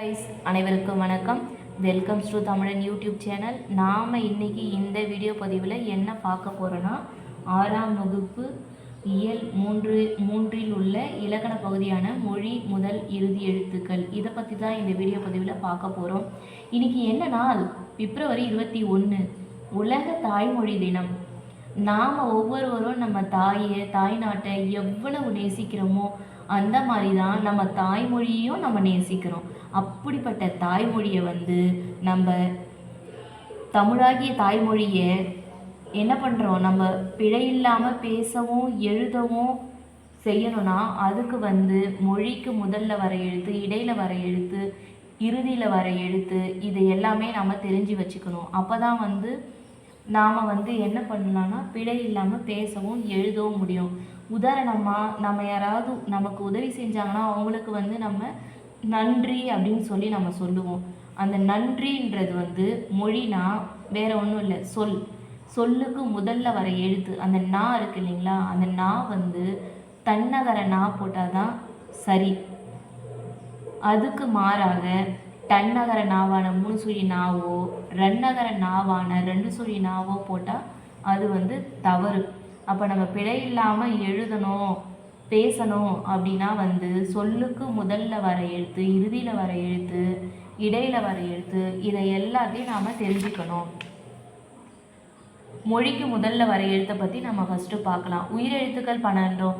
Guys அனைவருக்கும் வணக்கம். Welcomes to தமிழன் யூடியூப் சேனல். நாம் இன்றைக்கி இந்த வீடியோ பதிவில் என்ன பார்க்க போகிறோன்னா, 6ஆம் வகுப்பு இயல் மூன்றில் உள்ள இலக்கண பகுதியான மொழி முதல் இறுதி எழுத்துக்கள், இதை பற்றி தான் இந்த வீடியோ பதிவில் பார்க்க போகிறோம். இன்றைக்கி என்ன நாள்? பிப்ரவரி 21, உலக தாய்மொழி தினம். நாம் ஒவ்வொருவரும் நம்ம தாய்நாட்டை எவ்வளவு நேசிக்கிறோமோ அந்த மாதிரி தான் நம்ம தாய்மொழியையும் நம்ம நேசிக்கிறோம். அப்படிப்பட்ட தாய்மொழியை நம்ம தமிழாகிய தாய்மொழியை என்ன பண்ணுறோம், நம்ம பிழை இல்லாமல் பேசவும் எழுதவும் செய்யணும்னா அதுக்கு மொழிக்கு முதல்ல வர எழுத்து, இடையில் வர எழுத்து, இறுதியில் வர எழுத்து, இது எல்லாமே நம்ம தெரிஞ்சு வச்சுக்கணும். அப்போ தான் நாம் என்ன பண்ணலான்னா பிழை இல்லாமல் பேசவும் எழுதவும் முடியும். உதாரணமாக நம்ம யாராவது நமக்கு உதவி செஞ்சாங்கன்னா அவங்களுக்கு நம்ம நன்றி அப்படின்னு சொல்லி நம்ம சொல்லுவோம். அந்த நன்றின்றது மொழினா வேற ஒன்றும் இல்லை, சொல்லுக்கு முதல்ல வர எழுத்து அந்த நா இருக்கு இல்லைங்களா, அந்த நா தன்னகர நா போட்டால் தான் சரி. அதுக்கு மாறாக தன்னகர நாவான 3 சுழி நாவோ ரன்னகர நாவான 2 சுழி நாவோ போட்டால் அது தவறு. அப்போ நம்ம பிழை இல்லாமல் எழுதணும் பேசணும் அப்படின்னா சொல்லுக்கு முதல்ல வர எழுத்து, இறுதியில் வர எழுத்து, இடையில் வர எழுத்து, இதை எல்லாத்தையும் நாம் தெரிஞ்சுக்கணும். மொழிக்கு முதல்ல வர எழுத்தை பற்றி நம்ம ஃபஸ்ட்டு பார்க்கலாம். உயிரெழுத்துக்கள் 12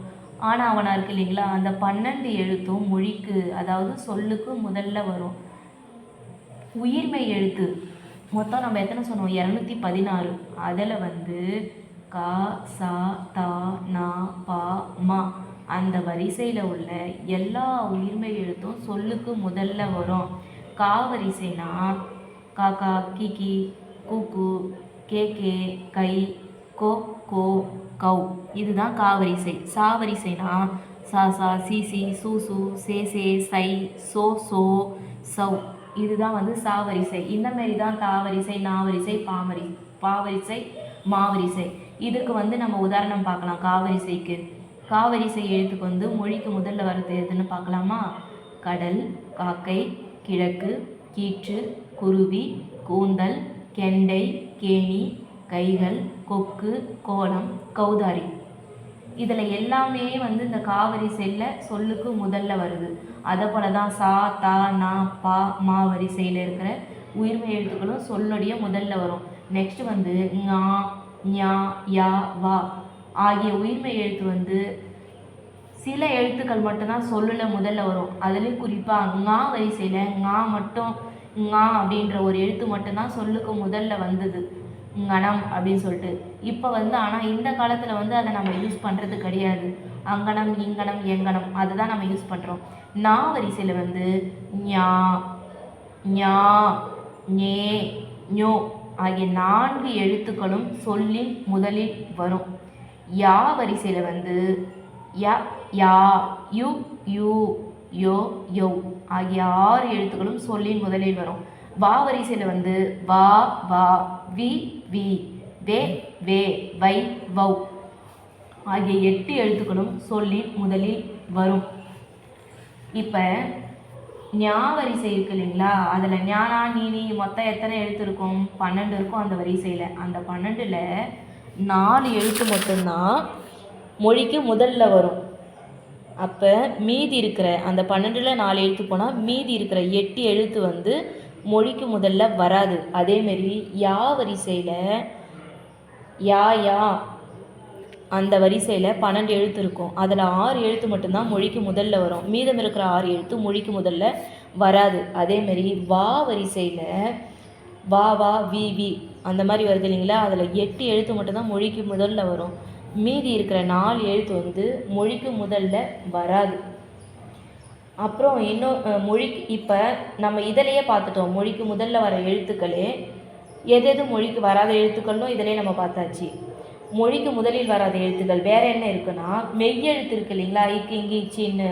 ஆனால் அவனா இருக்கு இல்லைங்களா, அந்த 12 எழுத்தும் மொழிக்கு அதாவது சொல்லுக்கு முதல்ல வரும். உயிர்மெய் எழுத்து மொத்தம் நம்ம எத்தனை சொன்னோம்? 216. அதில் கா சா தா நா பா மா அந்த வரிசையில் உள்ள எல்லா உயிர்மெய் எழுத்தும் சொல்லுக்கு முதல்ல வரும். கா வரிசைனா காக்கா, கிகி, கூக்கு, கேகே, கை, கோ, கோ, கௌ, இதுதான் கா வரிசை. சா வரிசைனா சா சா, சி சி, சூ சூ, சே சே, சை, சோ சோ, சௌ, இதுதான் சா வரிசை. இந்தமாரி தான் தா வரிசை, நா வரிசை, பா வரிசை, மா வரிசை. இதுக்கு நம்ம உதாரணம் பார்க்கலாம். காவரிசைக்கு காவரிசை எழுத்துக்கு மொழிக்கு முதல்ல வரது எதுன்னு பார்க்கலாமா? கடல், காக்கை, கிழக்கு, கீற்று, குருவி, கூந்தல், கெண்டை, கேணி, கைகள், கொக்கு, கோலம், கௌதாரி. இதில் எல்லாமே இந்த காவரிசையில் சொல்லுக்கு முதல்ல வருது. அதை போல தான் சா தா நா பா மா வரிசையில் இருக்கிற உயிர்மை எழுத்துக்களும் சொல்லுடைய முதல்ல வரும். நெக்ஸ்ட் ஞா, ஞா, யா, வா ஆகிய உயிர்மை எழுத்து சில எழுத்துக்கள் மட்டும்தான் சொல்லில் முதல்ல வரும். அதுலேயும் குறிப்பாக ஞா வரிசையில் ஞா மட்டும், ஞா அப்படின்ற ஒரு எழுத்து மட்டும்தான் சொல்லுக்கு முதல்ல வந்தது, ங்கணம் அப்படின்னு சொல்லிட்டு. இப்போ ஆனால் இந்த காலத்தில் அதை நம்ம யூஸ் பண்ணுறது கிடையாது. அங்கனம், இங்கனம், எங்கனம் அதுதான் நம்ம யூஸ் பண்ணுறோம். நா வரிசையில் ஞா, ஞா, ஞே, ஞோ ஆகிய 4 எழுத்துக்களும் சொல்லின் முதலில் வரும். யா வரிசையில் ய, யா, யு, யூ, யோ, யௌ ஆகிய 6 எழுத்துக்களும் சொல்லின் முதலில் வரும். வா வரிசையில் வா, வா, வி, வி, வே, வே, வை, வௌ ஆகிய 8 எழுத்துக்களும் சொல்லின் முதலில் வரும். இப்போ ஞா வரிசை இருக்கு இல்லைங்களா, அதில் ஞானா நீனி மொத்தம் எத்தனை எழுத்து இருக்கும்? 12 இருக்கும் அந்த வரிசையில். அந்த 12ல் 4 எழுத்து மட்டும்தான் மொழிக்கு முதல்ல வரும். அப்போ மீதி இருக்கிற அந்த 12ல் 4 எழுத்து போனால் மீதி இருக்கிற 8 எழுத்து மொழிக்கு முதல்ல வராது. அதேமாரி யா வரிசையில் யா, யா அந்த வரிசையில் 12 எழுத்து இருக்கும். அதில் 6 எழுத்து மட்டும்தான் மொழிக்கு முதல்ல வரும். மீதம் இருக்கிற 6 எழுத்து மொழிக்கு முதல்ல வராது. அதேமாரி வா வரிசையில் வா, வா, வி, வி அந்த மாதிரி வருது இல்லைங்களா, அதில் 8 எழுத்து மட்டும்தான் மொழிக்கு முதல்ல வரும். மீதி இருக்கிற 4 எழுத்து மொழிக்கு முதல்ல வராது. அப்புறம் இன்னும் மொழிக்கு இப்போ நம்ம இதிலையே பார்த்துட்டோம். மொழிக்கு முதல்ல வர எழுத்துக்களே எது மொழிக்கு வராத எழுத்துக்கள்னும் இதிலே நம்ம பார்த்தாச்சு. மொழிக்கு முதலில் வராத எழுத்துக்கள் வேறு என்ன இருக்குன்னா, மெய்யெழுத்து இருக்கு இல்லைங்களா, இக்கு, இங்கி, இச்சின்னு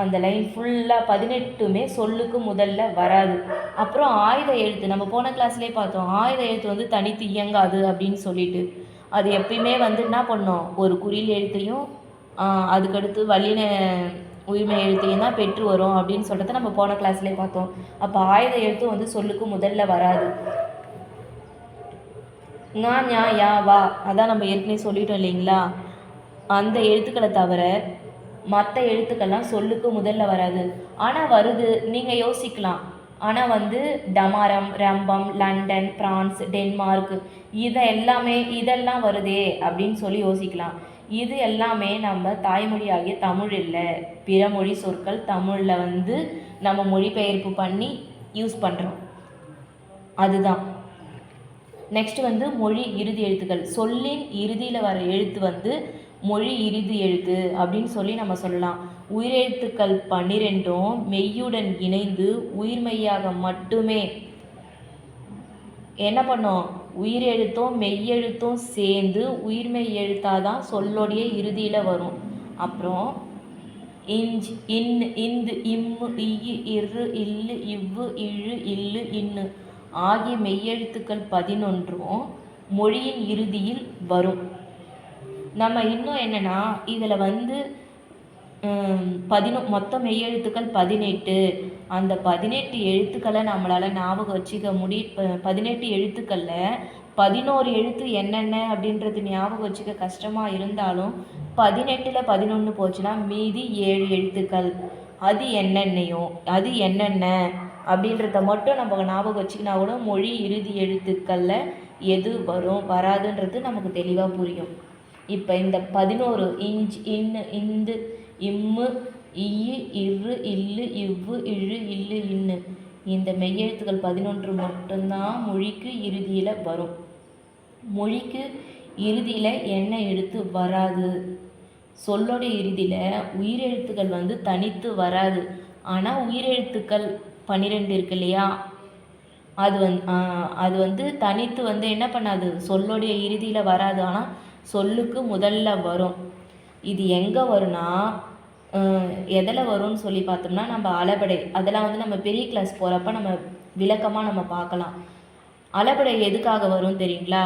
அந்த லைன் ஃபுல்லாக 18மே சொல்லுக்கு முதல்ல வராது. அப்புறம் ஆயுத எழுத்து நம்ம போன கிளாஸ்லேயே பார்த்தோம். ஆயுத எழுத்து தனித்து இயங்காது அப்படின்னு சொல்லிட்டு அது எப்பயுமே என்ன பண்ணோம், ஒரு குறில் எழுத்தையும் அதுக்கடுத்து வல்லின உயிர்மெய் எழுத்தையும் தான் பெற்று வரும் அப்படின்னு சொல்கிறத நம்ம போன கிளாஸ்லேயே பார்த்தோம். அப்போ ஆயுத எழுத்தும் வந்து சொல்லுக்கு முதல்ல வராது. ஞா ஞா யா வா அதான் நம்ம ஏற்கனவே சொல்லிட்டோம் இல்லைங்களா. அந்த எழுத்துக்களை தவிர மற்ற எழுத்துக்கள்லாம் சொல்லுக்கு முதல்ல வராது. ஆனால் வருது, நீங்கள் யோசிக்கலாம். ஆனால் வந்து டமாரம், ரம்பம், லண்டன், பிரான்ஸ், டென்மார்க் இதெல்லாம் வருதே அப்படின்னு சொல்லி யோசிக்கலாம். இது எல்லாமே நம்ம தாய்மொழியாகிய தமிழ் இல்லை, பிற மொழி சொற்கள் தமிழில் வந்து நம்ம மொழிபெயர்ப்பு பண்ணி யூஸ் பண்ணுறோம். அதுதான். நெக்ஸ்ட் வந்து மொழி இறுதி எழுத்துக்கள். சொல்லின் இறுதியில் வர எழுத்து வந்து மொழி இறுதி எழுத்து அப்படின்னு சொல்லி நம்ம சொல்லலாம். உயிரெழுத்துக்கள் 12ம் மெய்யுடன் இணைந்து உயிர்மெய்யாக மட்டுமே என்ன பண்ணோம், உயிரெழுத்தும் மெய்யெழுத்தும் சேர்ந்து உயிர்மெய் எழுத்தாக தான் சொல்லோடைய இறுதியில் வரும். அப்புறம் இஞ்ச், இன், இந்து, இம்மு, இய்யு, இரு, இல்லு, இவ்வு, இழு, இல்லு, இன்னு ஆகிய மெய்யெழுத்துக்கள் 11ம் மொழியின் இறுதியில் வரும். நம்ம இன்னும் என்னென்னா இதில் வந்து மொத்தம் மெய்யெழுத்துக்கள் 18. அந்த 18 எழுத்துக்களை நம்மளால் ஞாபகம் வச்சுக்க 18 எழுத்துக்களில் 11 எழுத்து என்னென்ன அப்படின்றது ஞாபகம் வச்சுக்க கஷ்டமாக இருந்தாலும் 18ல் 11 போச்சுன்னா மீதி 7 எழுத்துக்கள் அது என்னென்ன அப்படின்றத மட்டும் நம்ம ஞாபகம் வச்சுக்கினா கூட மொழி இறுதி எழுத்துக்களில் எது வரும் வராதுன்றது நமக்கு தெளிவாக புரியும். இப்போ இந்த 11 இஞ்ச், இன்னு, இந்து, இம்மு, இய்யு, இரு, இல்லு, இவ்வு, இழு, இல்லு, இன்னு இந்த மெய்யெழுத்துக்கள் 11 மட்டும்தான் மொழிக்கு இறுதியில் வரும். மொழிக்கு இறுதியில் என்ன எழுத்து வராது. சொல்லோடைய இறுதியில் உயிரெழுத்துக்கள் வந்து தனித்து வராது. ஆனால் உயிரெழுத்துக்கள் 12 இருக்கு இல்லையா, அது வந்து தனித்து வந்து என்ன பண்ணாது, சொல்லோடைய இறுதியில் வராது. ஆனால் சொல்லுக்கு முதல்ல வரும். இது எங்கே வரும்னா எதில் வரும்னு சொல்லி பார்த்தோம்னா நம்ம அளபடை அதெல்லாம் வந்து நம்ம பெரிய கிளாஸ் போகிறப்ப நம்ம விளக்கமாக நம்ம பார்க்கலாம். அளபடை எதுக்காக வரும் தெரியுங்களா,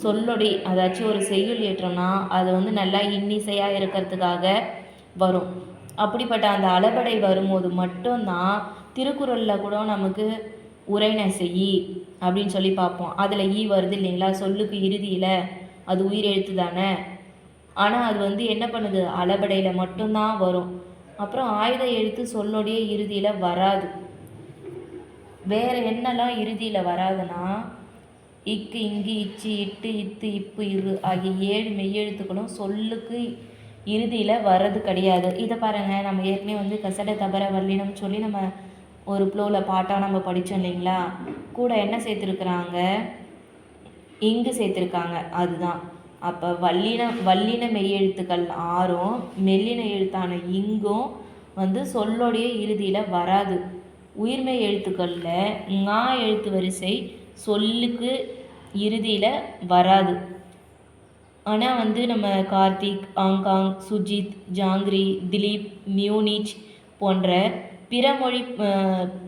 சொல்லொடி அதாச்சும் ஒரு செய்யுள் ஏற்றோம்னா அது வந்து நல்லா இன்னிசையாக இருக்கிறதுக்காக வரும். அப்படிப்பட்ட அந்த அளபடை வரும்போது மட்டும்தான் திருக்குறளில் கூட நமக்கு உரைநை செய் அப்படின்னு சொல்லி பார்ப்போம். அதில் ஈ வருது இல்லைங்களா, சொல்லுக்கு இறுதியில் அது உயிர் எழுத்து தானே. ஆனால் அது வந்து என்ன பண்ணுது, அளபடையில் மட்டும்தான் வரும். அப்புறம் ஆயுத எழுத்து சொல்லோடைய இறுதியில் வராது. வேறு என்னெல்லாம் இறுதியில் வராதுன்னா இக்கு, இங்கு, இச்சு, இட்டு, இத்து, இப்பு, இரு ஆகிய 7 மெய்யெழுத்துக்களும் சொல்லுக்கு இறுதியில் வர்றது கிடையாது. இதை பாருங்கள், நம்ம ஏற்கனவே வந்து கசட தபர வல்லினம் சொல்லி நம்ம ஒரு ப்ளோவில் பாட்டாக நம்ம படித்தோம் இல்லைங்களா. கூட என்ன சேர்த்துருக்குறாங்க, இங்கு சேர்த்துருக்காங்க. அதுதான். அப்போ வல்லின மெய்யெழுத்துக்கள் 6ம் மெல்லின எழுத்தான இங்கும் வந்து சொல்லோடைய இறுதியில் வராது. உயிர்மெய் எழுத்துக்களில் ஙா எழுத்து வரிசை சொல்லுக்கு இறுதியில் வராது. ஆனால் வந்து நம்ம கார்த்திக், ஆங்காங், சுஜித், ஜாங்கிரி, திலீப், மியூனிச் போன்ற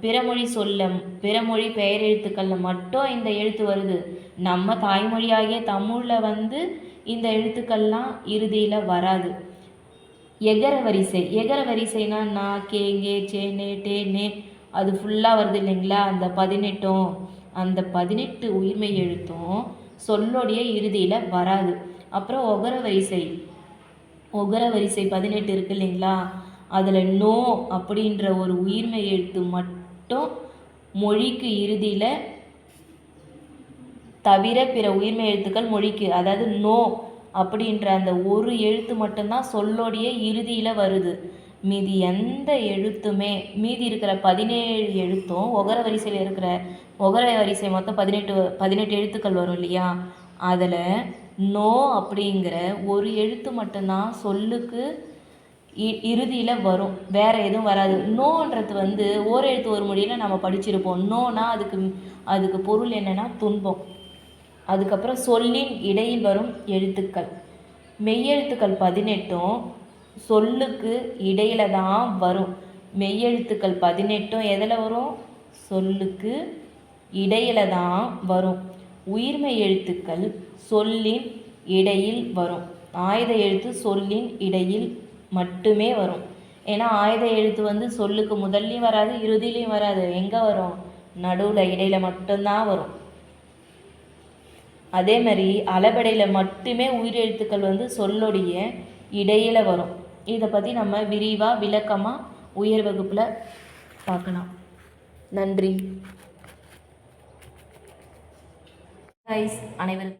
பிறமொழி பெயரெழுத்துக்களில் மட்டும் இந்த எழுத்து வருது. நம்ம தாய்மொழியாகிய தமிழில் வந்து இந்த எழுத்துக்கள்லாம் இறுதியில் வராது. எகர வரிசைனா நா, கே, கே, சே, நே, டே, நே அது ஃபுல்லாக வருது இல்லைங்களா. அந்த 18 உயிர்மெய் எழுத்தும் சொல்லோடைய இறுதியில் வராது. அப்புறம் ஒகர வரிசை 18 இருக்கு இல்லைங்களா, அதில் நோ அப்படின்ற ஒரு உயிர்மெய் எழுத்து மட்டும் மொழிக்கு இறுதியில் தவிர பிற உயிர்மெய் எழுத்துக்கள் மொழிக்கு, அதாவது நோ அப்படின்ற அந்த ஒரு எழுத்து மட்டும்தான் சொல்லோடைய இறுதியில் வருது. மீதி எந்த எழுத்துமே மீதி இருக்கிற 17 எழுத்தும் ஒகர வரிசை மொத்தம் 18 எழுத்துக்கள் வரும் இல்லையா, அதில் நோ அப்படிங்கிற ஒரு எழுத்து மட்டும்தான் சொல்லுக்கு இறுதியில் வரும், வேறு எதுவும் வராது. நோன்றது வந்து ஓர் எழுத்து ஒரு மொழியில் நம்ம படிச்சிருப்போம். நோனா அதுக்கு பொருள் என்னென்னா துன்பம். அதுக்கப்புறம் சொல்லின் இடையில் வரும் எழுத்துக்கள் மெய்யெழுத்துக்கள் 18ம் சொல்லுக்கு இடையில தான் வரும். மெய்யெழுத்துக்கள் 18ம் எதில் வரும், சொல்லுக்கு இடையில தான் வரும். உயிர்மெய் எழுத்துக்கள் சொல்லின் இடையில் வரும். ஆயுத எழுத்து சொல்லின் இடையில் மட்டுமே வரும். ஏன்னா ஆயுத எழுத்து வந்து சொல்லுக்கு முதல்லையும் வராது, இறுதியிலையும் வராது. எங்கே வரும்? நடுவில் இடையில மட்டும்தான் வரும். அதே மாதிரி அளபெடையில் மட்டுமே உயிரெழுத்துக்கள் வந்து சொல்லுடைய இடையில வரும். இதை பற்றி நம்ம விரிவாக விளக்கமாக உயர் வகுப்பில் பார்க்கலாம். நன்றி. அனைவருக்கும்